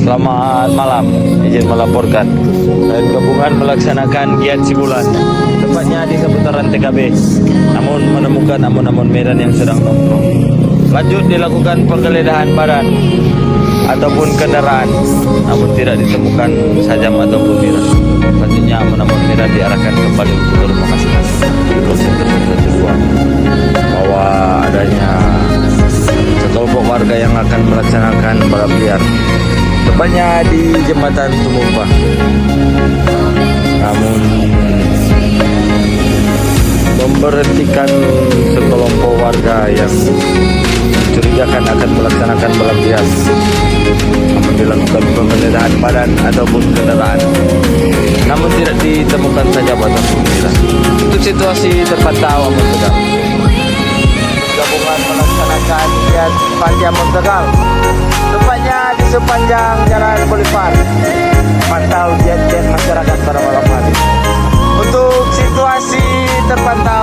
Selamat malam, izin melaporkan gabungan melaksanakan giat Cibulan tepatnya di seputaran TKB, namun menemukan amun-amun Medan yang sedang nongkrong. Lanjut dilakukan penggeledahan badan ataupun kendaraan, namun tidak ditemukan sajam ataupun miras. Selanjutnya amun-amun Medan diarahkan kembali untuk ke rumah masing-masing. Proses tersebut kedua bahwa adanya sekelompok warga yang akan melaksanakan balap liar tepatnya di jembatan Tumumpa, namun memberhentikan sekelompok warga yang mencurigakan akan melaksanakan balap liar, namun dilakukan penggeledahan badan ataupun kendaraan, namun tidak ditemukan saja ataupun miras. Untuk situasi terpantau amun Tegal, gabungan melaksanakan giat Pati Amun Tegal tepatnya di sepanjang jalan Boulevard, pantau giat-giat masyarakat pada malam hari. Untuk situasi terpantau